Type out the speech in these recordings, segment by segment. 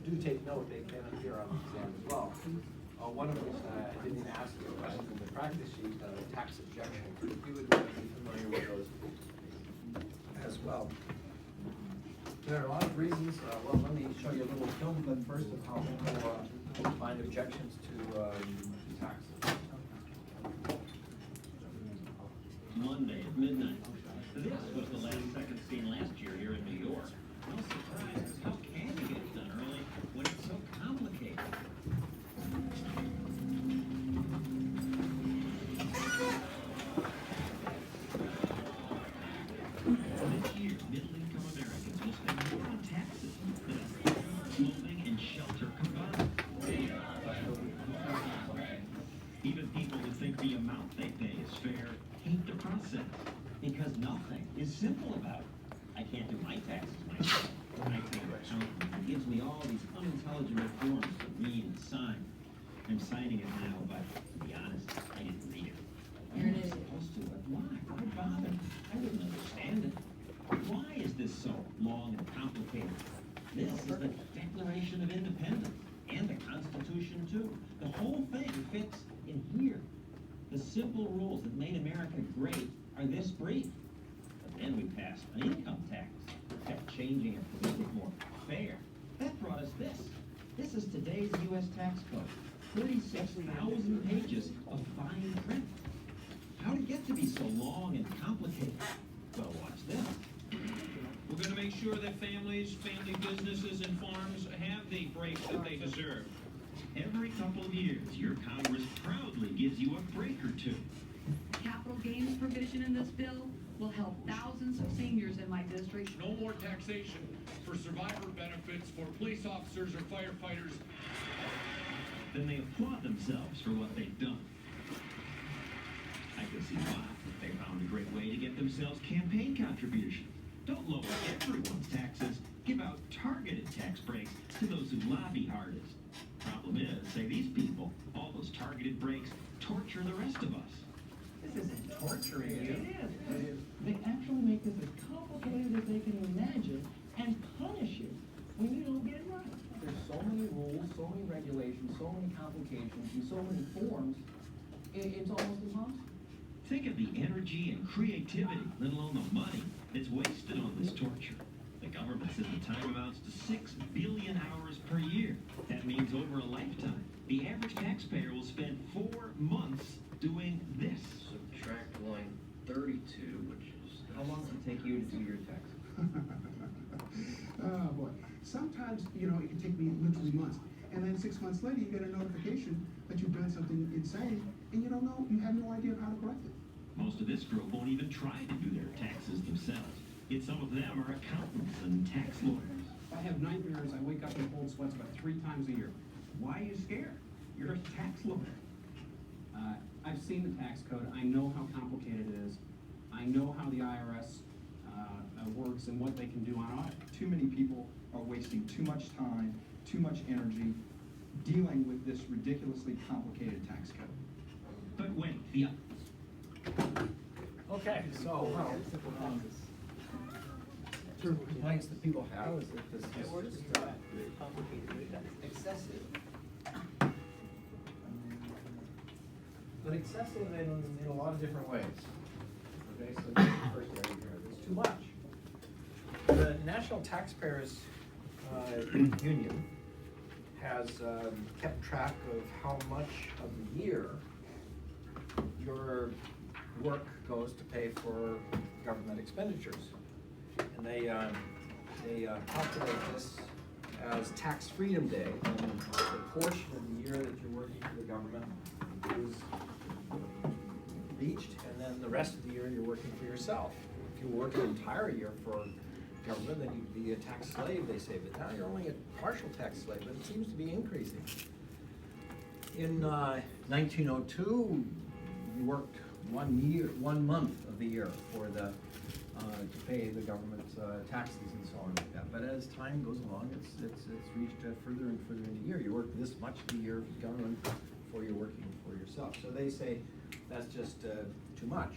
do take note, they can appear on the exam as well. One of which I didn't ask you about in the practice sheet, tax objections. You would be familiar with those as well. There are a lot of reasons. Well, let me show you a little film clip first of how people find objections to taxes. Monday at midnight. This was the last second seen last year here in New York. No surprise, how can you get it done early when it's so complicated? This year, middle-income Americans will spend more on taxes than on clothing and shelter combined. Even people who think the amount they pay is fair hate the process, because nothing is simple about it. I can't do my taxes myself. I pay an accountant who gives me all these unintelligible forms to read and sign. I'm signing it now, but to be honest, I didn't read it. You're not supposed to, but why? Why bother? I wouldn't understand it. Why is this so long and complicated? This is the Declaration of Independence, and the Constitution too. The whole thing fits in here. The simple rules that made America great are this brief. But then we passed an income tax, kept changing it to make it more fair. That brought us this. This is today's U.S. tax code. 36,000 pages of fine print. How did it get to be so long and complicated? Well, watch this. We're going to make sure that families, family businesses, and farms have the breaks that they deserve. Every couple of years, your Congress proudly gives you a break or two. Capital gains provision in this bill will help thousands of seniors in my district. No more taxation for survivor benefits for police officers or firefighters. Then they applaud themselves for what they've done. I can see why. They found a great way to get themselves campaign contributions. Don't lower everyone's taxes. Give out targeted tax breaks to those who lobby hardest. Problem is, say these people, all those targeted breaks torture the rest of us. This isn't torturing you. It is. They actually make this as complicated as they can imagine and punish you when you don't get it right. There's so many rules, so many regulations, so many complications, and so many forms, it's almost impossible. Think of the energy and creativity, let alone the money, that's wasted on this torture. The government says the time amounts to 6 billion hours per year. That means over a lifetime, the average taxpayer will spend 4 months doing this. Subtract line 32, which is, how long does it take you to do your taxes? Oh, boy. Sometimes, you know, it can take me literally months. And then 6 months later, you get a notification that you've done something insane, and you don't know, you have no idea how to correct it. Most of this group won't even try to do their taxes themselves. Yet some of them are accountants and tax lawyers. I have nightmares. I wake up in cold sweats about 3 times a year. Why are you scared? You're a tax lawyer. I've seen the tax code. I know how complicated it is. I know how the IRS works and what they can do on audit. Too many people are wasting too much time, too much energy dealing with this ridiculously complicated tax code. But wait, the Okay, so, two complaints that people have is that this is just excessive. But excessive in a lot of different ways. Okay, so this is the first area here, there's too much. The National Taxpayers Union has kept track of how much of the year your work goes to pay for government expenditures. And they calculate this as Tax Freedom Day, when the portion of the year that you're working for the government is reached, and then the rest of the year you're working for yourself. If you work an entire year for government, then you'd be a tax slave, they say, but now you're only a partial tax slave, but it seems to be increasing. In 1902, you worked 1 month of the year for the to pay the government's taxes and so on like that. But as time goes along, it's reached further and further in the year. You work this much of the year for the government before you're working for yourself. So they say that's just too much.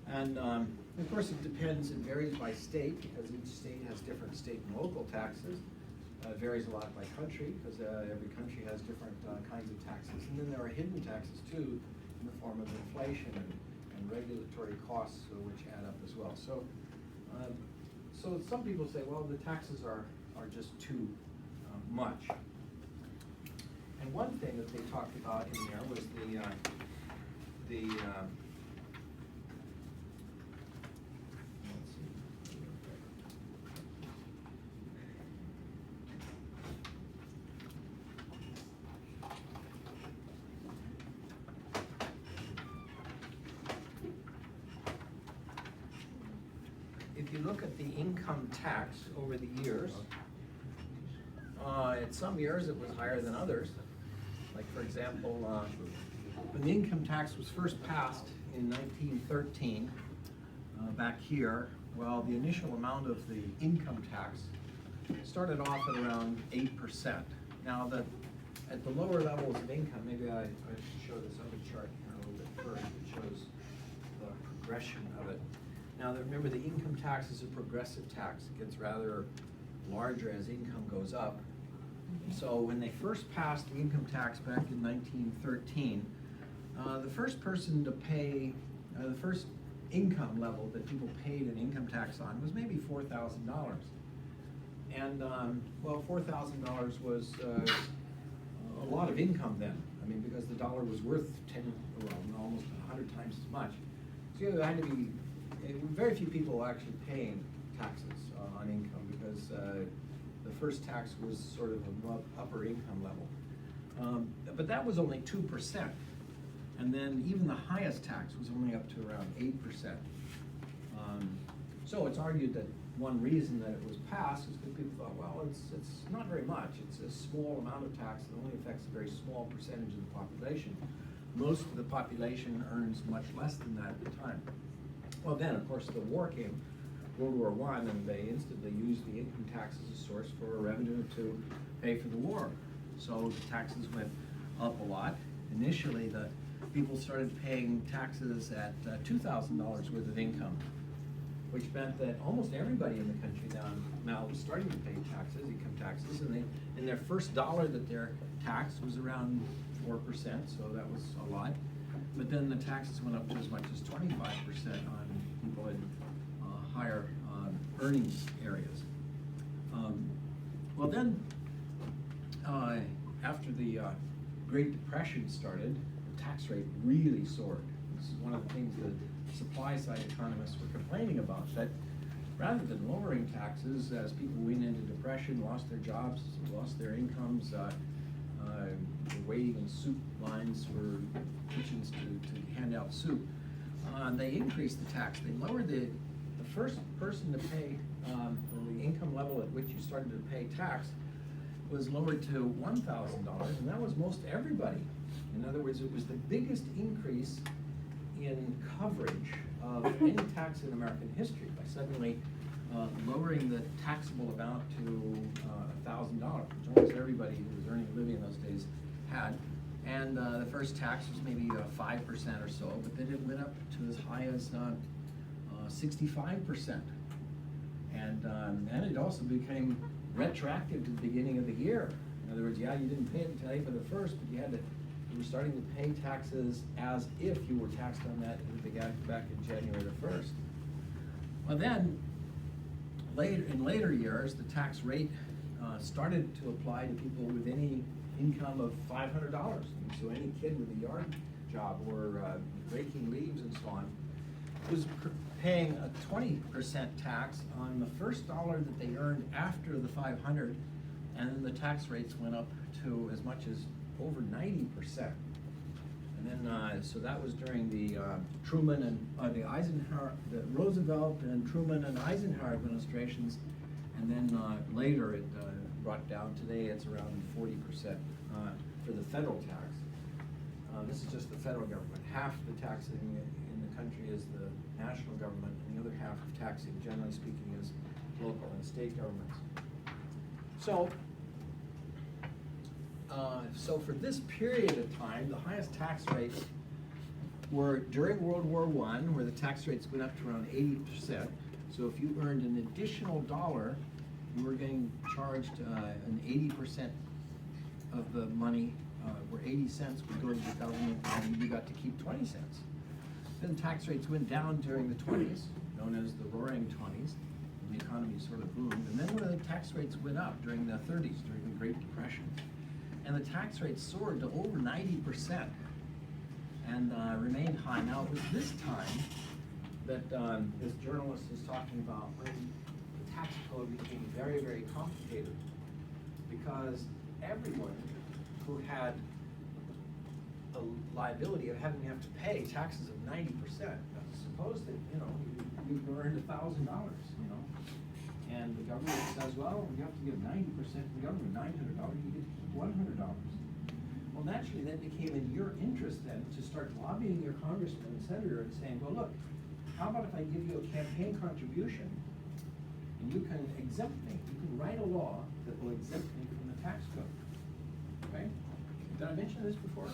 And of course, it depends. It varies by state because each state has different state and local taxes. varies a lot by country, because every country has different kinds of taxes. And then there are hidden taxes too, in the form of inflation and regulatory costs, which add up as well. So, so some people say, well, the taxes are just too much. And one thing that they talked about in there was let's see. If you look at the income tax over the years, in some years it was higher than others. Like, for example, when the income tax was first passed in 1913, back here, well, the initial amount of the income tax started off at around 8%. Now, at the lower levels of income, maybe I should show this other chart here a little bit first. It shows the progression of it. Now, remember, the income tax is a progressive tax. It gets rather larger as income goes up. So when they first passed the income tax back in 1913, the first person to pay, the first income level that people paid an income tax on was maybe $4,000. And, well, $4,000 was a lot of income then. I mean, because the dollar was worth almost 100 times as much. So there had to be, very few people actually paying taxes on income, because the first tax was sort of an upper income level. But that was only 2%. And then even the highest tax was only up to around 8%. So it's argued that one reason that it was passed is because people thought, well, it's not very much. It's a small amount of tax that only affects a very small percentage of the population. Most of the population earns much less than that at the time. Well, then, of course, the war came, World War I, and they instantly used the income tax as a source for revenue to pay for the war. So the taxes went up a lot. Initially, the people started paying taxes at $2,000 worth of income, which meant that almost everybody in the country now was starting to pay taxes, income taxes, and their first dollar that they're taxed was around 4%, so that was a lot. But then the taxes went up to as much as 25% on people in higher earnings areas. Well then, after the Great Depression started, the tax rate really soared. This is one of the things that supply side economists were complaining about, that rather than lowering taxes as people went into depression, lost their jobs, lost their incomes, were waiting in soup lines for kitchens to hand out soup, they increased the tax. They lowered the first person to pay, the income level at which you started to pay tax was lowered to $1,000, and that was most everybody. In other words, it was the biggest increase in coverage of any tax in American history by suddenly lowering the taxable amount to $1,000, which almost everybody who was earning a living in those days had. And the first tax was maybe 5% or so, but then it went up to as high as 65%. And it also became retroactive to the beginning of the year. In other words, yeah, you didn't pay it until April the 1st, but you were starting to pay taxes as if you were taxed on that back in January the 1st. Well then, in later years, the tax rate started to apply to people with any income of $500. So any kid with a yard job or raking leaves and so on was paying a 20% tax on the first dollar that they earned after the 500, and then the tax rates went up to as much as over 90%. And then, so that was during the Truman and the Eisenhower, the Roosevelt and Truman and Eisenhower administrations, and then later it brought down. Today it's around 40% for the federal tax. This is just the federal government. Half the taxing in the country is the national government, and the other half of taxing, generally speaking, is local and state governments. So, so for this period of time, the highest tax rates were during World War I, where the tax rates went up to around 80%. So if you earned an additional dollar you were getting charged an 80% of the money, where 80 cents would go to the government, and you got to keep 20 cents. Then tax rates went down during the 20s, known as the Roaring 20s. The economy sort of boomed, and then when the tax rates went up during the 30s, during the Great Depression, and the tax rate soared to over 90% and remained high. Now, it was this time that this journalist is talking about when the tax code became very, very complicated, because everyone who had the liability of having to have to pay taxes of 90%, suppose that, you earned $1,000, and the government says, well, you have to give 90% to the government, $900, you get $100. Well, naturally, that became in your interest then to start lobbying your congressman and senator and saying, well, look, how about if I give you a campaign contribution and you can exempt me, you can write a law that will exempt me from the tax code, okay? Did I mention this before?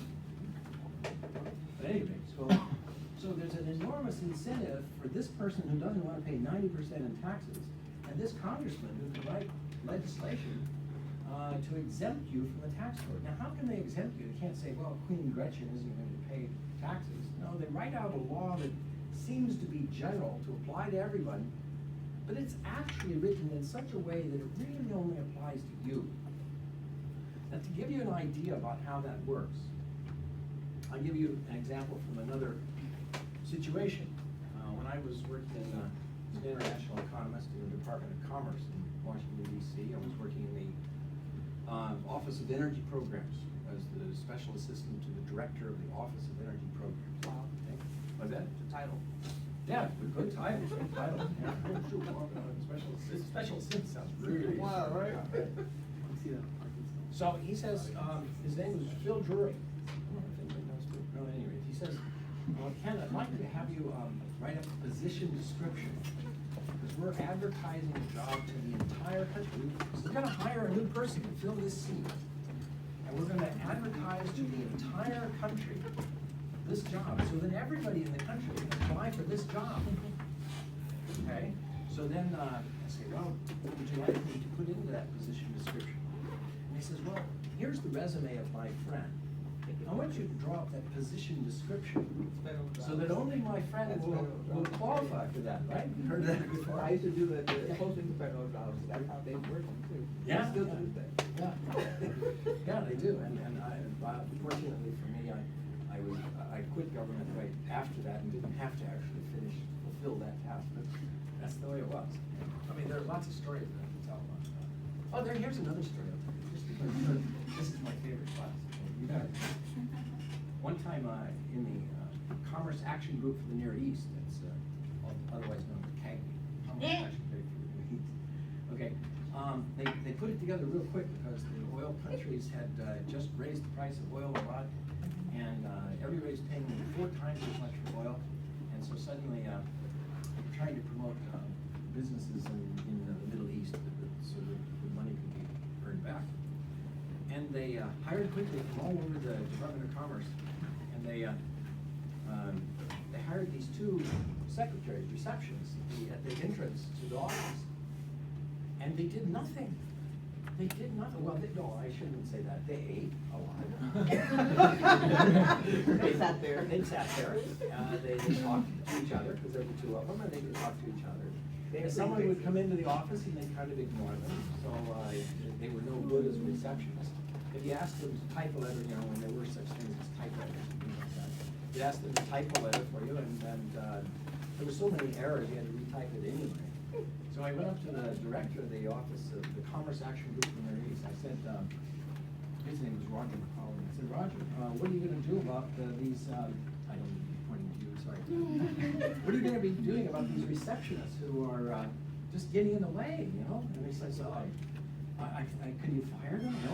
But anyway, so there's an enormous incentive for this person who doesn't want to pay 90% in taxes, and this congressman who can write legislation to exempt you from the tax code. Now, how can they exempt you? They can't say, well, Queen Gretchen isn't going to pay taxes. No, they write out a law that seems to be general, to apply to everyone, but it's actually written in such a way that it really only applies to you. Now, to give you an idea about how that works, I'll give you an example from another situation. When I was working as an international economist in the Department of Commerce in Washington, D.C., I was working in the Office of Energy Programs as the special assistant to the director of the Office of Energy Programs. Wow. Okay. Was that the title? Yeah, good title, good title. Yeah. Special assistant sounds really. Wow, right? So he says, his name was Phil Drury. I don't know if anybody knows Phil. No, at any rate, he says, well, Ken, I'd like to have you write up a position description, because we're advertising a job to the entire country. We're gonna hire a new person to fill this seat, and we're gonna advertise to the entire country this job, so that everybody in the country can apply for this job. Okay, so then I say, well, what would you like me to put into that position description? And he says, well, here's the resume of my friend. I want you to draw up that position description so that only my friend will qualify for that, right? You heard that before? I used to do the posting for federal jobs. That's how they work too. Yeah. Still to this day. Yeah, yeah, they do, and fortunately for me, I quit government right after that and didn't have to actually fulfill that task, but that's the way it was. I mean, there are lots of stories that I can tell about that. Oh, here's another story I'll tell you, just because this is my favorite class. You got it. One time in the Commerce Action Group for the Near East, that's otherwise known as CAGNY, Commerce Action Group for the Near East. Okay, they put it together real quick because the oil countries had just raised the price of oil a lot, and everybody's paying 4 times as much for oil, and so suddenly they're trying to promote businesses in the Middle East so that the money can be earned back. And they hired quickly from all over the Department of Commerce, and they hired these 2 secretaries, receptionists, at the entrance to the office, and they did nothing. They did nothing. Well, no, I shouldn't say that. They ate a lot. They sat there. They sat there. They talked to each other, because there were 2 of them, and they could talk to each other. And someone would come into the office and they'd kind of ignore them, so they were no good as receptionists. If you asked them to type a letter, when there were such things as typewriters and things like that, you asked them to type a letter for you, and there were so many errors, you had to retype it anyway. So I went up to the director of the office of the Commerce Action Group in the Near East. I said, his name was Roger McCollum. I said, Roger, what are you going to do about these, I don't need to be pointing to you, sorry. What are you going to be doing about these receptionists who are just getting in the way, And he says, can you fire them? No.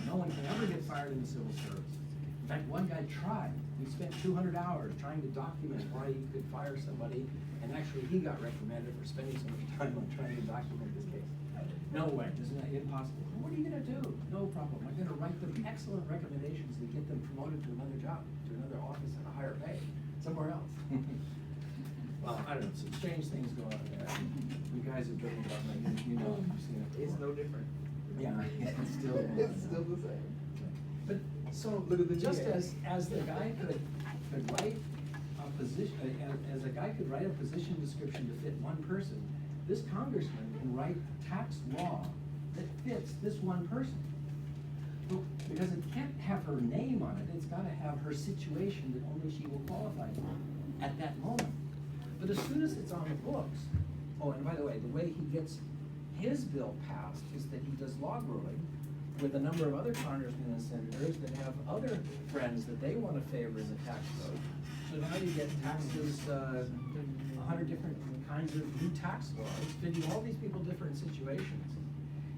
No one can ever get fired in the civil service. In fact, one guy tried. He spent 200 hours trying to document why he could fire somebody, and actually he got reprimanded for spending so much time on trying to document this case. No way, isn't that impossible? What are you gonna do? No problem. I'm gonna write them excellent recommendations to get them promoted to another job, to another office at a higher pay, somewhere else. Well, I don't know, some strange things go on there. You guys have been in government, you know, you've seen it. It's no different. Yeah, it's still. It's still the same. But, so, Look at the just GA. as the guy could write a position, as a guy could write a position description to fit one person, this congressman can write tax law that fits this one person. Because it can't have her name on it, it's gotta have her situation that only she will qualify for at that moment. But as soon as it's on the books, oh, and by the way, the way he gets his bill passed is that he does log rolling with a number of other congressmen and senators that have other friends that they wanna favor in the tax code. So now you get taxes, 100 different kinds of new tax laws, fitting all these people different situations.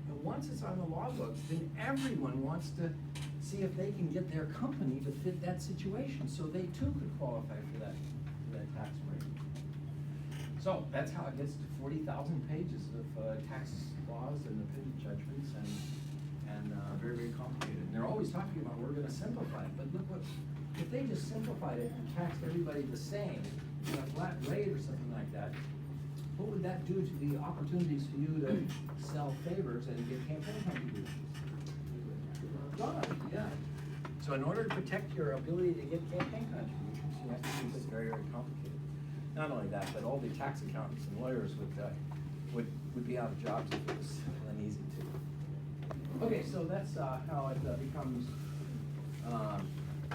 And once it's on the law books, then everyone wants to see if they can get their company to fit that situation, so they too could qualify for that tax rate. So that's how it gets to 40,000 pages of tax laws and opinion judgments and very, very complicated. And they're always talking about, we're gonna simplify it, but look what, if they just simplified it and taxed everybody the same, a flat rate or something like that, what would that do to the opportunities for you to sell favors and get campaign contributions? Gone, yeah. So in order to protect your ability to get campaign contributions, you have to keep it very, very complicated. Not only that, but all the tax accountants and lawyers would be out of jobs if it was that easy to. Okay, so that's how it becomes,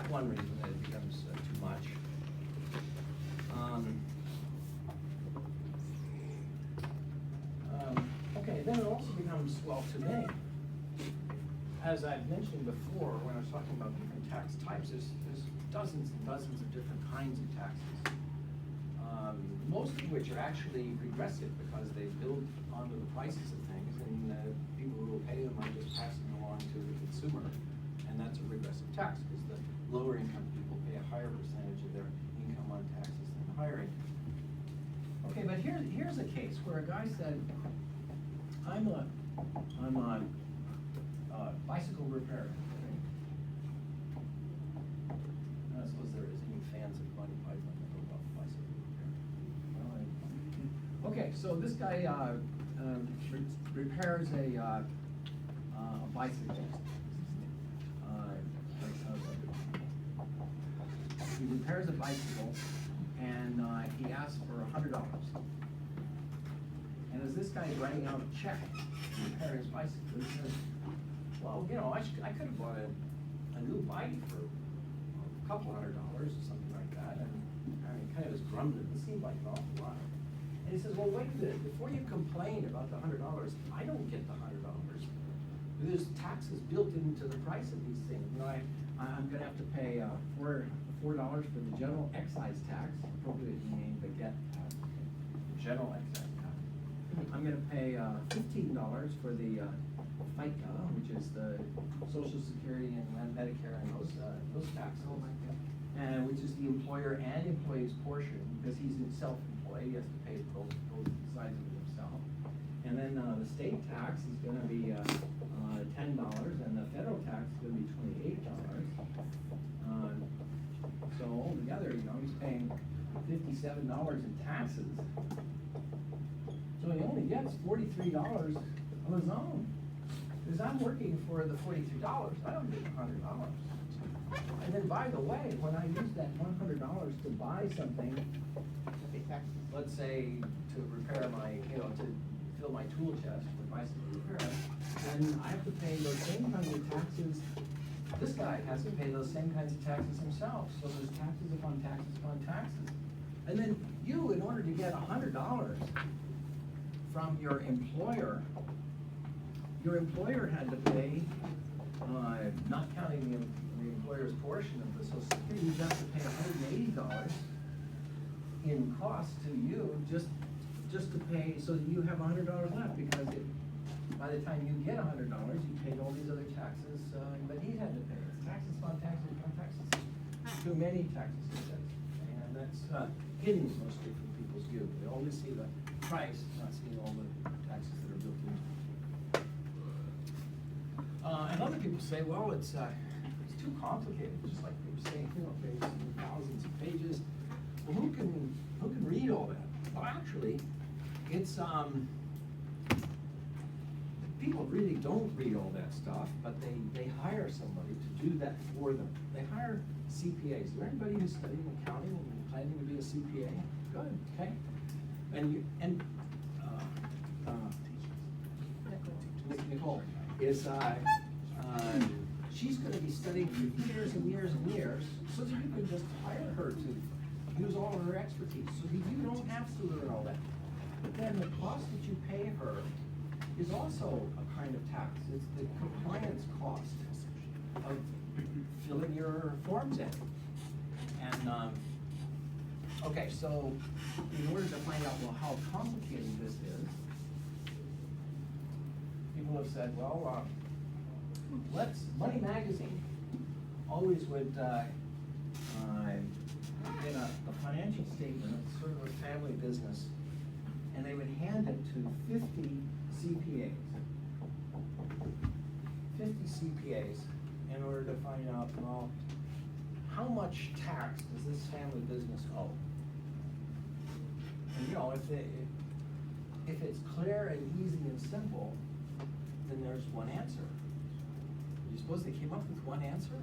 one reason that it becomes too much. Okay, then it also becomes, well, too many. As I've mentioned before, when I was talking about different tax types, there's dozens and dozens of different kinds of taxes. Most of which are actually regressive because they build onto the prices of things, and people who will pay them are just passing along to the consumer, and that's a regressive tax because the lower income people pay a higher percentage of their income on taxes than the higher income. Okay, but here's a case where a guy said, I'm a bicycle repairer. I suppose there is any fans of Monty Python that know about bicycle repair. Okay, so this guy repairs a bicycle. He repairs a bicycle, and he asks for $100. And as this guy is writing out a check to repair his bicycle, he says, well, you know, I could have bought a new bike for a couple $100 or something like that, and he kind of was grumbling. It seemed like an awful lot. And he says, well, wait a minute, before you complain about the $100, I don't get the $100. There's taxes built into the price of these things. You know, I'm gonna have to pay $4 for the general excise tax, appropriate name, but get general excise tax. I'm gonna pay $15 for the FICA, which is the Social Security and Medicare and those taxes. Oh my God. And which is the employer and employee's portion, because he's self-employed, he has to pay both sides of it himself. And then the state tax is gonna be $10, and the federal tax is gonna be $28. So altogether, you know, he's paying $57 in taxes. So he only gets $43 of his own. Because I'm working for the $43, I don't get $100. And then by the way, when I use that $100 to buy something, let's say to repair my, you know, to fill my tool chest for bicycle repair, then I have to pay those same kinds of taxes. This guy has to pay those same kinds of taxes himself. So there's taxes upon taxes upon taxes. And then you, in order to get $100 from your employer had to pay, not counting the employer's portion of the Social Security, you have to pay $180 in cost to you just to pay, so that you have $100 left, because by the time you get $100, you paid all these other taxes, but he had to pay. It's taxes upon taxes upon taxes. Too many taxes, he says. And that's hidden mostly from people's view. They only see the price, not seeing all the taxes that are built into it. And other people say, well, it's too complicated, just like they were saying, you know, there's thousands of pages. well, who can read all that? Well, actually, it's, people really don't read all that stuff, but they hire somebody to do that for them. They hire CPAs. Is there anybody who's studying accounting and planning to be a CPA? Good, okay. Nicole is, she's gonna be studying for years and years and years, so that you can just hire her to use all of her expertise, so that you don't have to learn all that. But then the cost that you pay her is also a kind of tax. It's the compliance cost of filling your forms in. And, okay, so in order to find out, well, how complicated this is, people have said, well, Money Magazine always would, in a financial statement, it's sort of a family business, and they would hand it to 50 CPAs. 50 CPAs in order to find out, well, how much tax does this family business owe? And you know, if it's clear and easy and simple, then there's one answer. You suppose they came up with one answer?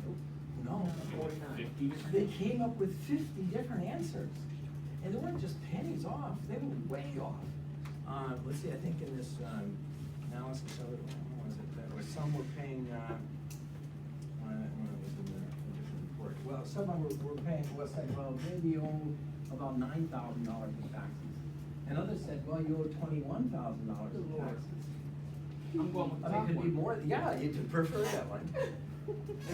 No. 49. They came up with 50 different answers. And they weren't just pennies off, they were way off. Let's see, I think in this analysis of it, what was it? There was some were paying, what was in the different report? Well, some of them were paying, well, said, well, maybe you owe about $9,000 in taxes. And others said, well, you owe $21,000 in taxes. I'm going with the I mean, top it could be one. more, yeah, you'd prefer that one.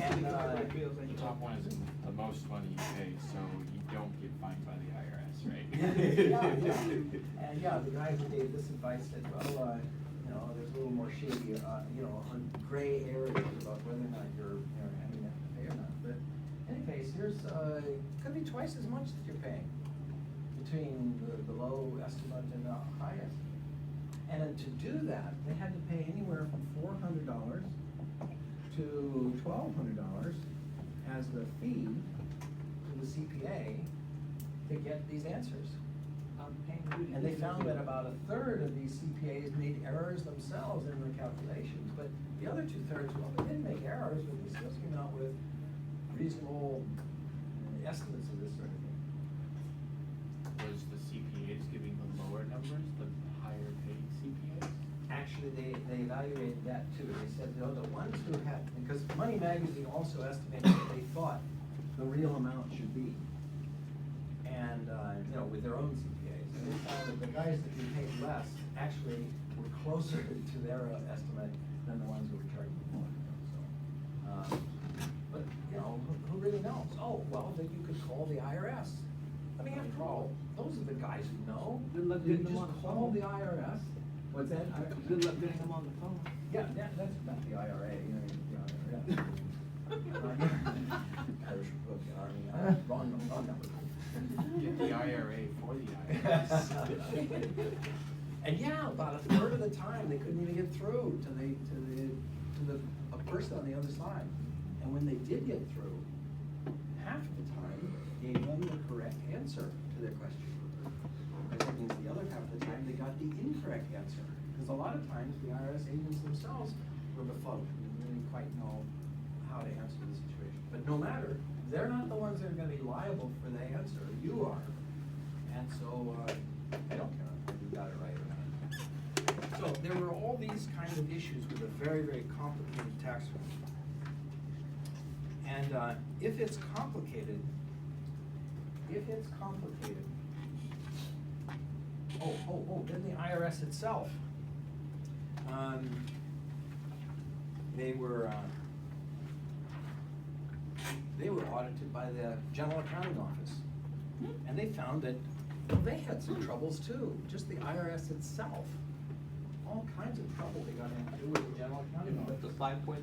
And, The top one is the most money you pay, so you don't get fined by the IRS, right? yeah. And yeah, the guy who gave this advice said, well, you know, there's a little more shady, you know, on gray areas about whether or not you're having that to pay or not. But in any case, here's, could be twice as much that you're paying between the low estimate and the high estimate. And then to do that, they had to pay anywhere from $400 to $1,200 as the fee to the CPA to get these answers. And they found that about a third of these CPAs made errors themselves in the calculations, but the other 2/3, well, they didn't make errors, but they still came out with reasonable estimates of this sort of thing. Was the CPAs giving the lower numbers, the higher paid CPAs? Actually, they evaluated that too. They said, no, the ones who had, because Money Magazine also estimated what they thought the real amount should be. And, you know, with their own CPAs. And they found that the guys that we paid less actually were closer to their estimate than the ones who were charging more. So, but, you know, who really knows? Oh, well, then you could call the IRS. I mean, after all, those are the guys who know. Good luck You getting them just on the call phone. the IRS. What's that? Good luck getting them on the phone. Yeah, that's not the IRA, you know, the IRS. Irish Republican Army, wrong number. Get the IRA for the IRS. And yeah, about a third of the time, they couldn't even get through to a person on the other side. And when they did get through, half of the time, gave them the correct answer to their question. That means the other half of the time, they got the incorrect answer. Because a lot of times, the IRS agents themselves were befuddled and didn't quite know how to answer the situation. But no matter, they're not the ones that are gonna be liable for the answer, you are. And so, I don't care if you got it right or not. So there were all these kinds of issues with a very, very complicated tax return. And if it's complicated, then the IRS itself, they were audited by the General Accounting Office. And they found that, well, they had some troubles too, just the IRS itself. All kinds of trouble they got into with the General Accounting Office. But the 5.3